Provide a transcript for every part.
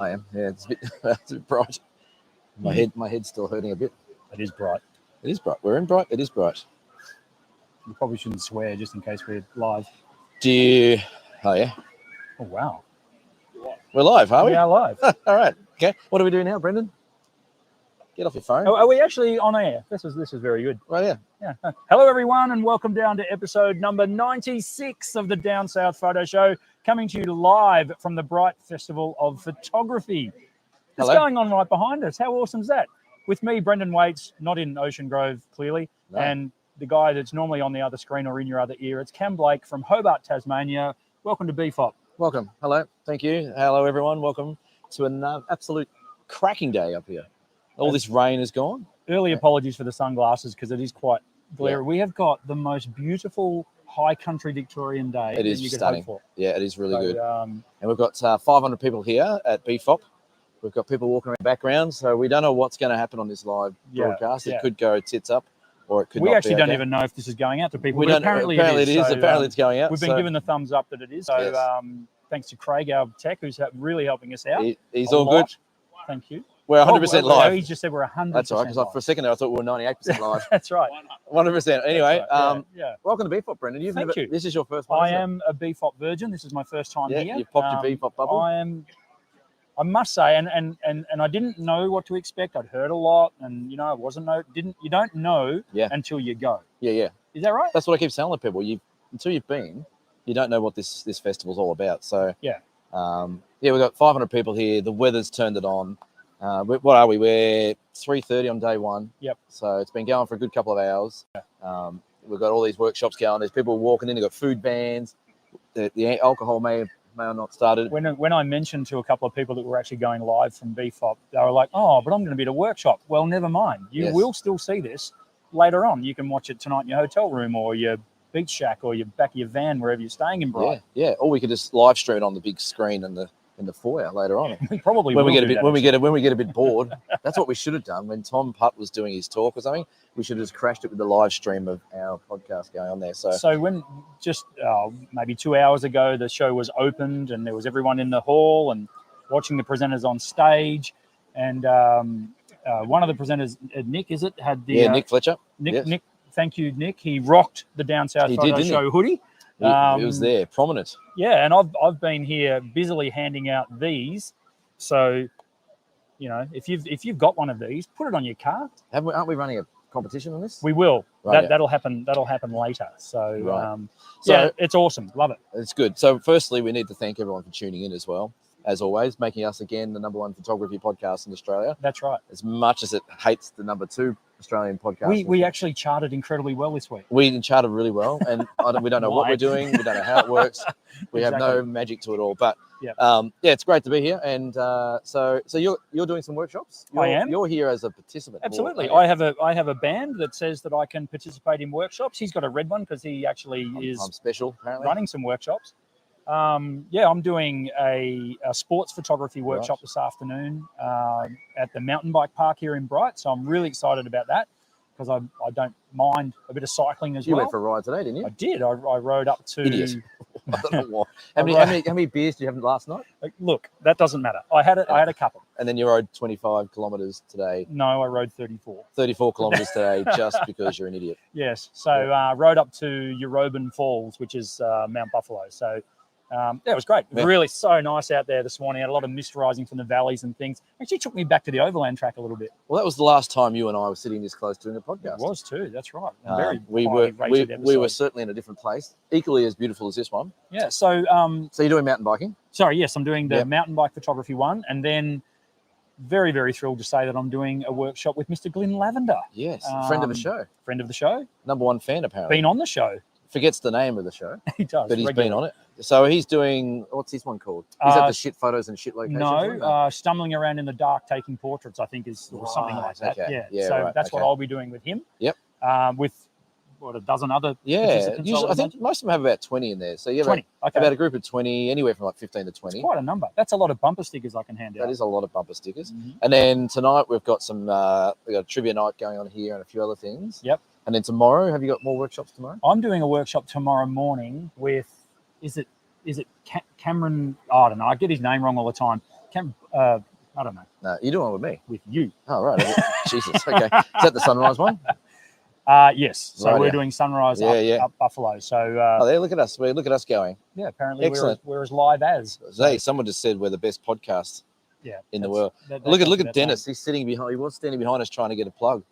I am. Yeah, it's a bit, it's a bit bright. My head's still hurting a bit. It is bright. It is bright. We're in bright. It is bright. You probably shouldn't swear just in case we're live. Do you? Oh yeah. Oh wow. We're live, are we? We are live. All right. Okay. What do we do now, Brendan? Get off your phone. Oh, are we actually on air? This is very good. Right, yeah. Yeah. Hello, everyone, and welcome down to episode number 96 of the Down South Photo Show, coming to you live from the Bright Festival of Photography. It's going on right behind us. How awesome is that? With me, Brendan Waits, not in Ocean Grove, clearly, and the guy that's normally on the other screen or in your other ear, it's Cam Blake from Hobart, Tasmania. Welcome to BFOP. Welcome. Hello. Thank you. Hello, everyone. Welcome to an absolute cracking day up here. All this rain is gone. Early apologies for the sunglasses because it is quite glary. Yeah. We have got the most beautiful high country Victorian day it is that you stunning. could hope for. Yeah, it is really good. And we've got 500 people here at BFOP. We've got people walking around the background, so we don't know what's going to happen on this live broadcast. It could go tits up, or it could. We actually don't even know if this is going out to people. Apparently it is. So, apparently it's going out. We've been given the thumbs up that it is. So thanks to Craig, our tech, who's really helping us out. He's all good. Thank you. We're 100% live. He just said we're 100%. That's right, because for a second there I thought we were 98% live. That's right. 100%. Anyway, right. Welcome to BFOP, Brendan. Thank you. This is your first one. I am a BFOP virgin. This is my first time here. You've popped your BFOP bubble. I must say, and I didn't know what to expect. I'd heard a lot, and you don't know until you go. Yeah. Is that right? That's what I keep telling people. Until you've been, you don't know what this festival's all about. So we've got 500 people here. The weather's turned it on. What are we? We're 3:30 on day one. Yep. So it's been going for a good couple of hours. We've got all these workshops going. There's people walking in. They've got food vans. The alcohol may have not started. When I mentioned to a couple of people that were actually going live from BFOP, they were like, "Oh, but I'm going to be at a workshop." Well, never mind. You will still see this later on. You can watch it tonight in your hotel room or your beach shack or your back of your van, wherever you're staying in Bright. Yeah. Or we could just live stream it on the big screen in the foyer later on. Probably when we get a bit bored. That's what we should have done when Tom Putt was doing his talk or something. We should have just crashed it with the live stream of our podcast going on there. So when just maybe 2 hours ago the show was opened and there was everyone in the hall and watching the presenters on stage, and one of the presenters, Nick, had the Nick Fletcher. Nick, thank you, Nick. He rocked the Down South Photo Show hoodie. He was there, prominent. Yeah, and I've been here busily handing out these. So, if you've got one of these, put it on your car. Aren't we running a competition on this? We will. Right, that'll happen later. So, it's awesome. Love it. It's good. So, firstly, we need to thank everyone for tuning in as well. As always, making us again the #1 photography podcast in Australia. That's right. As much as it hates the #2 Australian podcast. We actually charted incredibly well this week. We charted really well, and we don't know what we're doing. We don't know how it works. We have no magic to it all. But it's great to be here. And so you're doing some workshops. I am. You're here as a participant. Absolutely. I have a band that says that I can participate in workshops. He's got a red one because he actually is special, apparently, running some workshops. I'm doing a sports photography workshop this afternoon at the mountain bike park here in Bright. So I'm really excited about that because I don't mind a bit of cycling as well. You went for a ride today, didn't you? I did. I rode up to... Idiot. I don't know why. How many beers did you have last night? Look, that doesn't matter. I had a couple. And then you rode 25 kilometres today. No, I rode 34. 34 kilometres today just because you're an idiot. Yes. So rode up to Euroban Falls, which is Mount Buffalo. So... it was great. Yeah. Really so nice out there this morning. Had a lot of mist rising from the valleys and things. Actually took me back to the overland track a little bit. Well, that was the last time you and I were sitting this close doing a podcast. It was too. That's right. We were certainly in a different place, equally as beautiful as this one. Yeah. So you're doing mountain biking? Sorry, yes, I'm doing the mountain bike photography one, and then very, very thrilled to say that I'm doing a workshop with Mr. Glyn Lavender. Yes, friend of the show. Friend of the show. #1 fan, apparently. Been on the show. Forgets the name of the show. He does. But he's been on it. So he's doing, what's this one called? Is that the shit photos and shit locations? No, stumbling around in the dark taking portraits, I think, is or something like that. Okay. Yeah. So that's what I'll be doing with him. Yep. With a dozen other participants. I think most of them have about 20 in there. So you have 20. About a group of 20, anywhere from like 15 to 20. It's quite a number. That's a lot of bumper stickers I can hand out. That is a lot of bumper stickers. Mm-hmm. And then tonight we've got we've got a trivia night going on here and a few other things. Yep. And then tomorrow, have you got more workshops tomorrow? I'm doing a workshop tomorrow morning with, is it Cameron? Oh, I don't know. I get his name wrong all the time. I don't know. No, you're doing one with me. With you. Oh, right. Jesus. Okay. Is that the Sunrise one? Yes. So we're doing Sunrise up Buffalo. So there, look at us. Look at us going. Yeah, apparently we're as live as. Hey, someone just said we're the best podcast in the world. Look at Dennis. He's sitting behind. He was standing behind us trying to get a plug,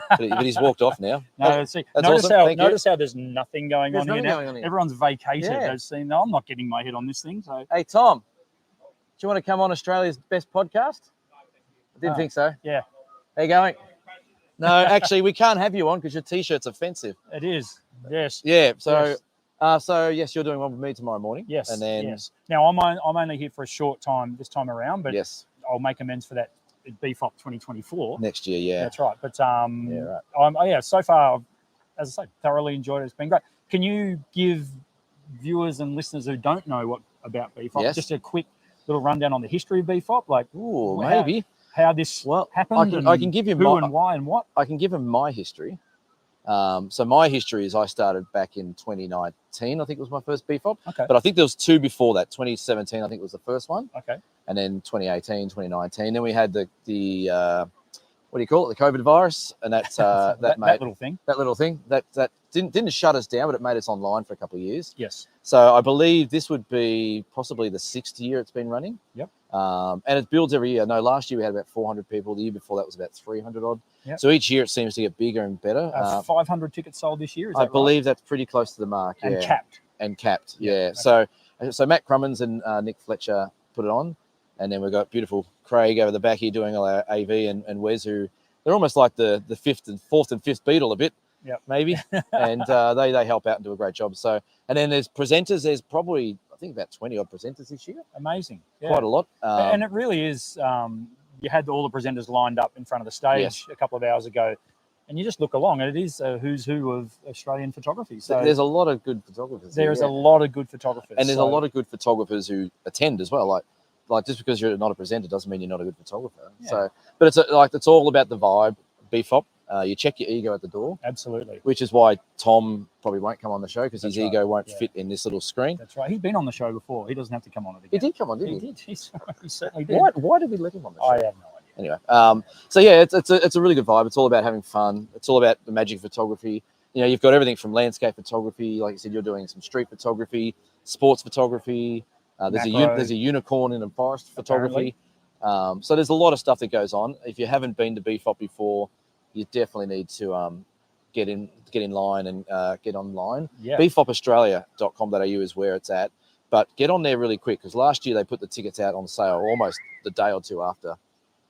but he's walked off now. No, see, notice how there's nothing going on here now. Everyone's vacated. Yeah. They've seen. No, I'm not getting my head on this thing. So hey, Tom, do you want to come on Australia's best podcast? I didn't think so. Yeah. How you going? No, actually, we can't have you on because your T-shirt's offensive. It is. Yes. Yeah. So, yes, you're doing one with me tomorrow morning. Yes. And then now I'm only here for a short time this time around, but I'll make amends for that at BFOP 2024 next year. Yeah. That's right. But so far, as I say, thoroughly enjoyed it. It's been great. Can you give viewers and listeners who don't know about BFOP just a quick little rundown on the history of BFOP? Like, maybe. How this happened? I can give you and why and what. I can give him my history. So my history is I started back in 2019. I think it was my first BFOP. Okay. But I think there was two before that. 2017, I think was the first one. Okay. And then 2018, 2019. Then we had the what do you call it? The COVID virus, and that's that little thing. That little thing that didn't shut us down, but it made us online for a couple of years. Yes. So I believe this would be possibly the 6th year it's been running. Yep. And it builds every year. No, last year we had about 400 people. The year before that was about 300 odd. Yep. So each year it seems to get bigger and better. 500 tickets sold this year. Is that I right? believe that's pretty close to the mark. And capped. And capped. Yeah. Okay. So Matt Crummins and Nick Fletcher put it on, and then we've got beautiful Craig over the back here doing all our AV and Wes, who they're almost like the fourth and fifth Beatle a bit. Yep. Maybe. And they help out and do a great job. So, and then there's presenters. There's probably, I think, about 20 odd presenters this year. Amazing. Yeah. Quite a lot. And it really is, you had all the presenters lined up in front of the stage a couple of hours ago, and you just look along, and it is a who's who of Australian photography. So there's a lot of good photographers. There's a lot of good photographers. And there's a lot of good photographers who attend as well. Like just because you're not a presenter doesn't mean you're not a good photographer. Yeah. So, but it's all about the vibe. BFOP. You check your ego at the door. Absolutely. Which is why Tom probably won't come on the show because his ego won't fit in this little screen. That's right. He's been on the show before. He doesn't have to come on it again. He did come on, didn't he? He certainly did. Why did we let him on the show? I have no idea. Anyway, so yeah, it's a really good vibe. It's all about having fun. It's all about the magic of photography. You know, you've got everything from landscape photography, like you said, you're doing some street photography, sports photography. There's a unicorn in a forest photography. So there's a lot of stuff that goes on. If you haven't been to BFOP before, you definitely need to get in line and get online. Yeah. BFOPaustralia.com.au is where it's at. But get on there really quick because last year they put the tickets out on sale almost the day or two after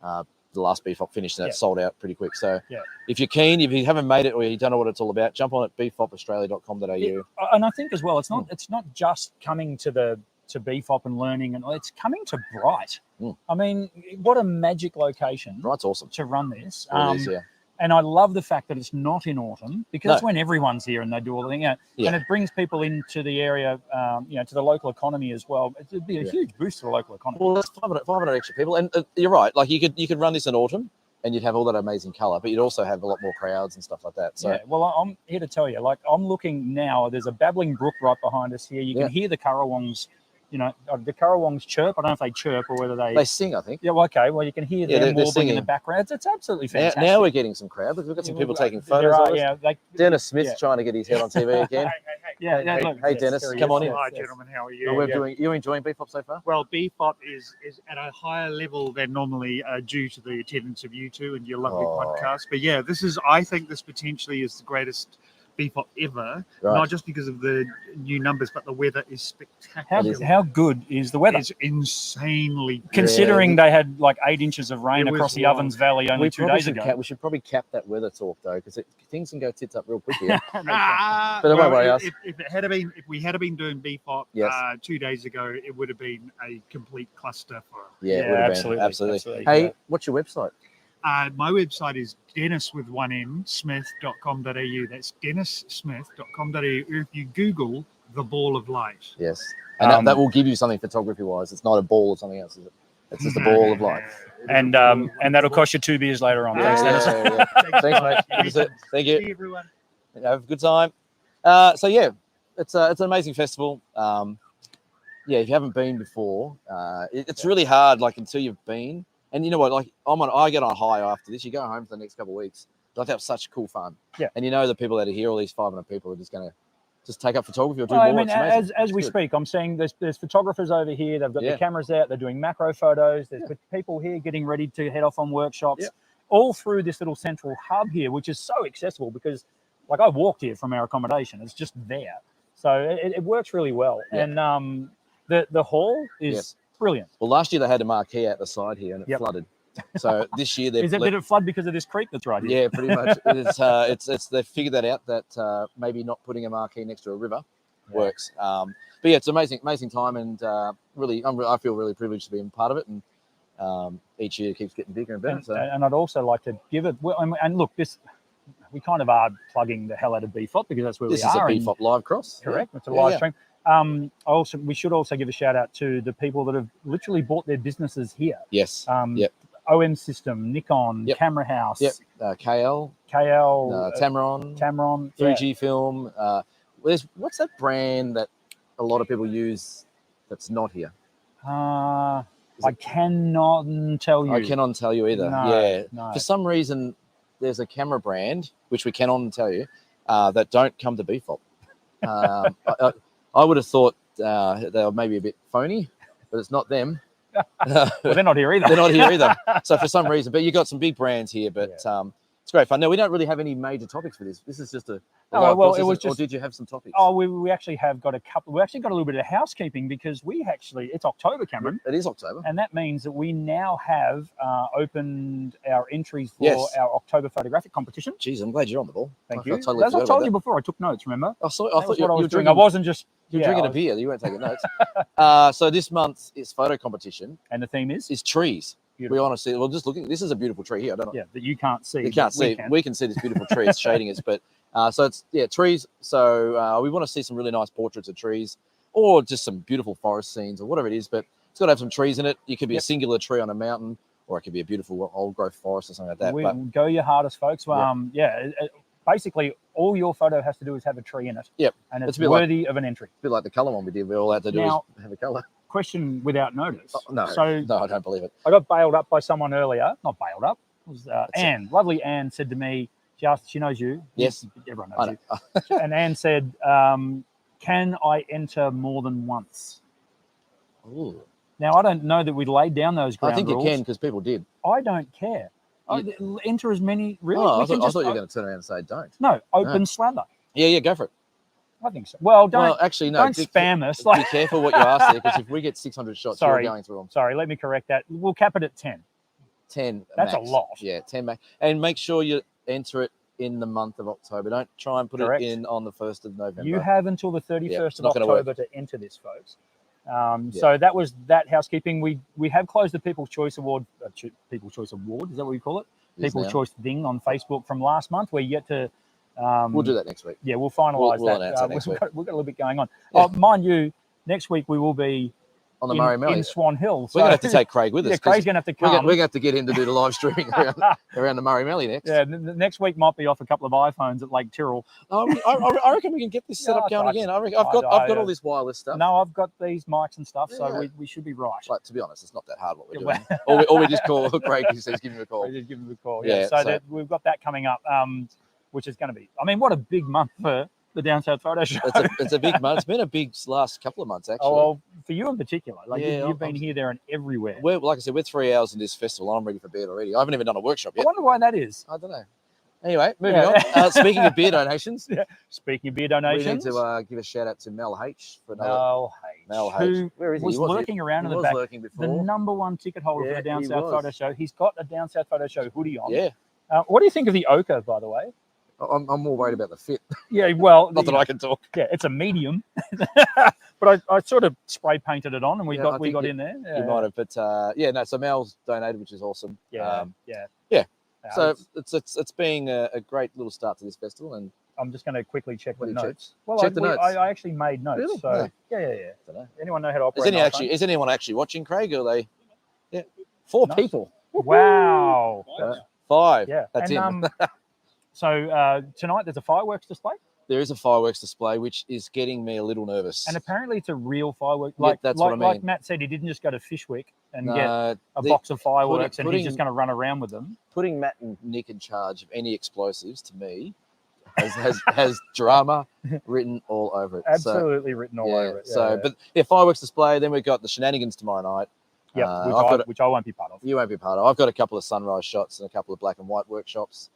the last BFOP finished, and that sold out pretty quick. So if you're keen, if you haven't made it or you don't know what it's all about, jump on at BFOPaustralia.com.au. Yeah. And I think as well, it's not just coming to BFOP and learning, and it's coming to Bright. I mean, what a magic location. Bright's awesome to run this. It is, yeah. And I love the fact that it's not in autumn because that's when everyone's here and they do all the thing. And it brings people into the area, to the local economy as well. It'd be a huge boost to the local economy. Well, that's 500 extra people. And you're right. Like you could run this in autumn and you'd have all that amazing colour, but you'd also have a lot more crowds and stuff like that. So well, I'm here to tell you, like I'm looking now, there's a babbling brook right behind us here. You can hear the currawongs. The currawongs chirp. I don't know if they chirp or whether they sing, I think. Yeah, well, okay. Well, you can hear them warbling in the background. It's absolutely fantastic. Now we're getting some crowd. We've got some people taking photos of us. Dennis Smith's trying to get his head on TV again. Hey, Dennis, come on in. Hi, gentlemen. How are you? You enjoying BFOP so far? Well, BFOP is at a higher level than normally due to the attendance of you two and your lovely podcast. But yeah, I think this potentially is the greatest BFOP ever, not just because of the new numbers, but the weather is spectacular. How good is the weather? It's insanely good. Considering they had like 8 inches of rain across the Ovens Valley only 2 days ago. We should probably cap that weather talk though, because things can go tits up real quick here. But don't worry, if we had been doing BFOP 2 days ago, it would have been a complete cluster for us. Yeah, it would have absolutely. Hey, what's your website? My website is Dennis with one N, Smith.com.au. That's DennisSmith.com.au. If you Google the ball of light. Yes. And that will give you something photography wise. It's not a ball or something else, is it? It's just a ball of light. And that'll cost you 2 beers later on. Thanks, Dennis. Thanks, mate. Thank you. See you, everyone. Have a good time. It's an amazing festival. Yeah, if you haven't been before, it's really hard. Like until you've been, and you know what? Like I get on a high after this. You go home for the next couple of weeks. Like have such cool fun. Yeah. And you know the people that are here, all these 500 people, are just going to just take up photography or do more. I mean, it's as we speak, I'm seeing there's photographers over here. They've got their cameras out. They're doing macro photos. There's people here getting ready to head off on workshops, all through this little central hub here, which is so accessible because, like, I walked here from our accommodation. It's just there, so it works really well. Yeah. And the hall is brilliant. Well, last year they had a marquee out the side here and it flooded. So this year did it flood because of this creek that's right here? Yeah, pretty much. It's they figured that out that maybe not putting a marquee next to a river works. But yeah, it's amazing time, and really, I feel really privileged to be a part of it, and each year it keeps getting bigger and better. And I'd also like to give it. And look, we kind of are plugging the hell out of BFOP because that's where we are. This is a BFOP live cross. Correct. It's a live stream. We should also give a shout out to the people that have literally bought their businesses here. Yes. OM System, Nikon, Camera House, KL, Tamron, Fujifilm. What's that brand that a lot of people use that's not here? I cannot tell you. I cannot tell you either. No. For some reason, there's a camera brand, which we cannot tell you, that don't come to BFOP. I would have thought they were maybe a bit phony, but it's not them. Well, they're not here either. They're not here either. So for some reason, but you've got some big brands here, but it's great fun. No, we don't really have any major topics for this. This is just or did you have some topics? Oh, we actually have got a couple. We actually got a little bit of housekeeping because it's October, Cameron. It is October. And that means that we now have opened our entries for our October photographic competition. Jeez, I'm glad you're on the ball. Thank you. As I told you before, I took notes, remember? I thought you were doing. I wasn't just... You're drinking a beer. You weren't taking notes. So this month is photo competition. And the theme is trees. Beautiful. We honestly, well, just looking, this is a beautiful tree here. I don't know. Yeah, that you can't see. You can't see. We can see this beautiful tree. It's shading us, but so it's trees. So we want to see some really nice portraits of trees, or just some beautiful forest scenes, or whatever it is. But it's got to have some trees in it. It could be a singular tree on a mountain, or it could be a beautiful old growth forest or something like that. Go your hardest, folks. Basically, all your photo has to do is have a tree in it. Yep. And it's worthy of an entry. A bit like the colour one we did. We all had to do is have a colour. Question without notice. No, I don't believe it. I got bailed up by someone earlier. Not bailed up. It was Anne. Lovely Anne said to me, she knows you. Yes. Everyone knows you. And Anne said, can I enter more than once? Ooh. Now, I don't know that we laid down those ground rules. I think you can because people did. I don't care. Enter as many. Really? I thought you were going to turn around and say don't. No, open slather. Yeah, go for it. I think so. Well, actually, no. Don't spam us. Be careful what you ask there, because if we get 600 shots, you're going through them. Sorry, let me correct that. We'll cap it at 10. 10. That's max. A lot. Yeah, 10 max. And make sure you enter it in the month of October. Don't try and put it in on the 1st of November. You have until the 31st of October to enter this, folks. So that was that housekeeping. We have closed the People's Choice Award. People's Choice Award, is that what you call it? People's Choice thing on Facebook from last month. Where you get to. We'll do that next week. Yeah, we'll finalise that. We've got a little bit going on. Yeah. Mind you, next week we will be on the Murray Mallee in Swan Hill. So we're going to have to take Craig with us. Yeah, Craig's going to have to come. We're going to have to get him to do the live streaming around the Murray Mallee next. Yeah, next week might be off a couple of iPhones at Lake Tyrrell. I reckon we can get this set up going again. I've got all this wireless stuff. No, I've got these mics and stuff, so we should be right. Like, to be honest, it's not that hard what we're doing. Or we just call Craig who says give him a call. We just give him a call. Yeah. So we've got that coming up, which is going to be. I mean, what a big month for the Down South Photo Show. It's a big month. It's been a big last couple of months, actually. Oh, well, for you in particular. Like you've been here, there, and everywhere. Like I said, we're 3 hours in this festival. I'm ready for bed already. I haven't even done a workshop yet. I wonder why that is. I don't know. Anyway, moving on. Speaking of beer donations. Speaking of beer donations. We need to give a shout out to Mel H. For Mel H. Who Where is he? Was lurking around in the back. The number one ticket holder for the Down South Photo Show. He's got a Down South Photo Show hoodie on. Yeah. What do you think of the ochre, by the way? I'm more worried about the fit. Yeah, well, not that I can talk. Yeah, it's a medium, but I sort of spray painted it on, and we got in there. You might have, but So Mel's donated, which is awesome. Yeah. So it's being a great little start to this festival, and I'm just going to quickly check the notes. Check the notes. I actually made notes. Really? So yeah. Don't know. Anyone know how to operate? Is anyone actually watching, Craig? Or are they? Yeah, 4 people. Wow. 5. Yeah, that's him. So tonight there's a fireworks display. there is a fireworks display, which is getting me a little nervous. And apparently it's a real firework. That's what I mean. Like Matt said, he didn't just go to Fishwick and get a box of fireworks and he's just going to run around with them. Putting Matt and Nick in charge of any explosives, to me, has drama written all over it. Absolutely written all over it. But fireworks display. Then we've got the shenanigans tomorrow night. Yeah, which I won't be part of. You won't be part of. I've got a couple of sunrise shots and a couple of black and white workshops.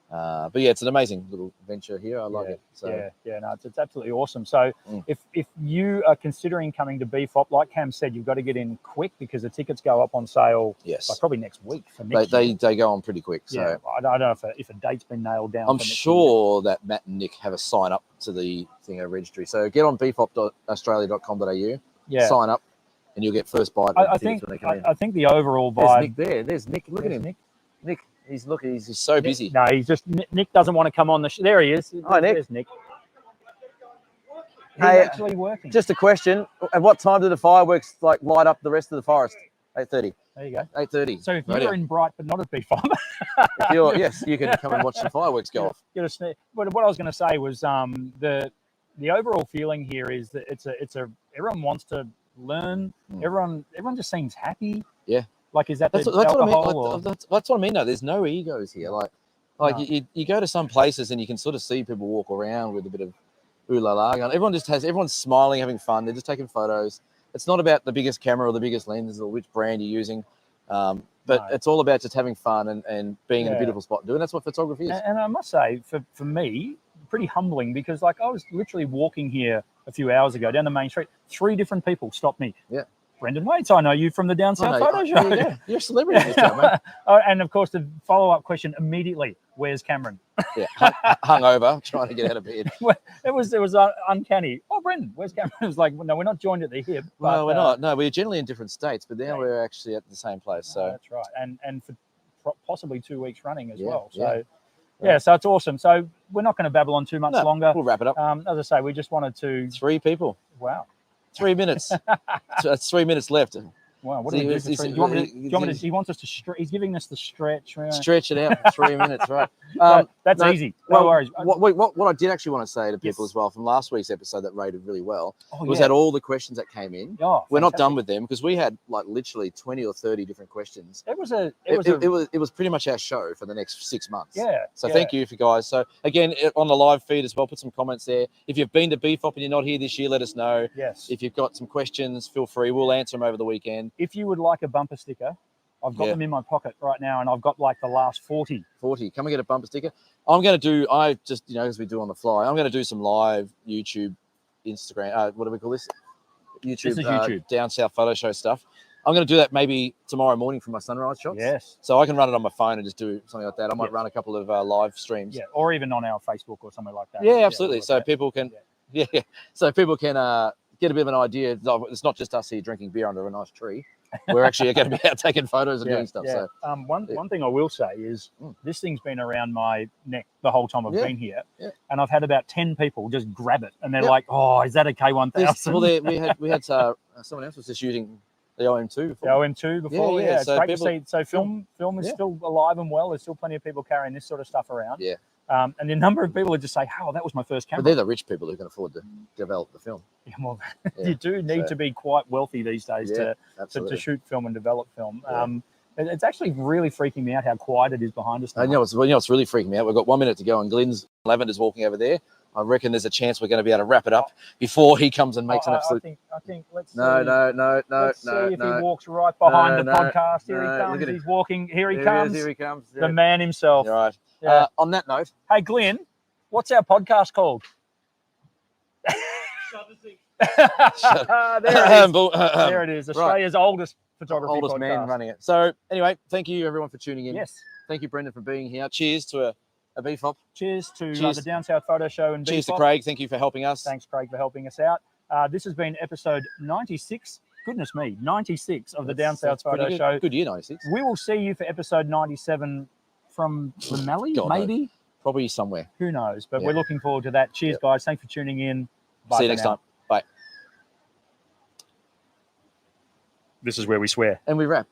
But yeah, it's an amazing little venture here. I like it. So. No, it's absolutely awesome. So if you are considering coming to BFOP, like Cam said, you've got to get in quick because the tickets go up on sale. Yes, like probably next week. For next they go on pretty quick. So yeah, I don't know if a date's been nailed down. I'm sure that Matt and Nick have a sign up to the registry. So get on bfop.australia.com.au. Yeah, sign up, and you'll get first bite. I think the overall vibe. There's Nick there. There's Nick. Look at him. Nick. He's so busy. No, Nick doesn't want to come on the there he is. Hi, Nick. There's Nick. He's hey, actually working. Just a question. At what time do the fireworks light up the rest of the forest? 8:30. There you go. 8:30. So if you're in Bright but not at BFOP. Yes, you can come and watch the fireworks go off. But what I was going to say was the overall feeling here is that it's a everyone wants to learn. Everyone just seems happy. Yeah. Like, is that's what I mean? That's what I mean. No, there's no egos here. You go to some places and you can sort of see people walk around with a bit of ooh la la. Everyone's smiling, having fun. They're just taking photos. It's not about the biggest camera or the biggest lenses or which brand you're using. But it's all about just having fun and being in a beautiful spot and doing. That's what photography is. And I must say, for me, pretty humbling because I was literally walking here a few hours ago down the main street. 3 different people stopped me. Yeah. Brendan Waits, I know you from the Down South Photo Show. Yeah. You're a celebrity in this town, mate. And of course, the follow-up question immediately: where's Cameron? Yeah, hung over, trying to get out of bed. It was uncanny. Oh, Brendan, where's Cameron? It was like, no, we're not joined at the hip. No, we're not. No, we're generally in different states, but now we're actually at the same place. So that's right, and for possibly 2 weeks running as well. So so it's awesome. So we're not going to babble on too much longer. We'll wrap it up. As I say, we just wanted to 3 people. Wow. 3 minutes. That's 3 minutes left. Wow, what do we do for 3? Do you want me to, he wants us to stretch. He's giving us the stretch. Right? Stretch it out for 3 minutes, right? That's easy. No worries. What I did actually want to say to people as well from last week's episode that rated really well was that all the questions that came in. We're not done with them because we had literally 20 or 30 different questions. It was pretty much our show for the next 6 months. Yeah. So thank you for guys. So again, on the live feed as well, put some comments there. If you've been to BFOP and you're not here this year, let us know. Yes. If you've got some questions, feel free. We'll answer them over the weekend. If you would like a bumper sticker, I've got them in my pocket right now, and I've got the last 40. 40. Come and get a bumper sticker. I'm going to do, as we do on the fly, I'm going to do some live YouTube, Instagram, what do we call this? YouTube, this is YouTube. Down South Photo Show stuff. I'm going to do that maybe tomorrow morning from my sunrise shots. Yes. So I can run it on my phone and just do something like that. I might run a couple of live streams. Yeah, or even on our Facebook or something like that. Yeah, absolutely. So people can, so people can get a bit of an idea. It's not just us here drinking beer under a nice tree. We're actually going to be out taking photos and doing stuff. Yeah. So one thing I will say is this thing's been around my neck the whole time I've been here, and I've had about 10 people just grab it, and they're like, "Oh, is that a K1000?" Well, we had someone else was just using the OM2 before. The OM2 before, it's so great to see. So film is still alive and well. There's still plenty of people carrying this sort of stuff around. Yeah. And the number of people that just say, "Oh, that was my first camera." But they're the rich people who can afford to develop the film. Yeah, well, you do need to be quite wealthy these days to shoot film and develop film. It's actually really freaking me out how quiet it is behind us now. You know what's really freaking me out? We've got 1 minute to go, and Glenn's Lavender's walking over there. I reckon there's a chance we're going to be able to wrap it up before he comes and makes an absolute. I think. Let's see. No. Let's see if he walks right behind the podcast. Here he comes. He's walking. Here he comes. Here he comes. The man himself. All right. Yeah. On that note, hey Glenn, what's our podcast called? There it is. Australia's oldest photography podcast. Man running it. So anyway, thank you everyone for tuning in. Yes. Thank you, Brendan, for being here. Cheers to a BFOP. Cheers to the Down South Photo Show and cheers BFOP. to Craig. Thank you for helping us. Thanks, Craig, for helping us out. This has been episode 96. Goodness me, 96 of the Down South Photo Show. Good year, 96. We will see you for episode 97 from the Mallee, maybe? No. Probably somewhere. Who knows? But we're looking forward to that. Cheers, guys. Thanks for tuning in. Bye. See you next time. Bye. This is where we swear. And we wrap.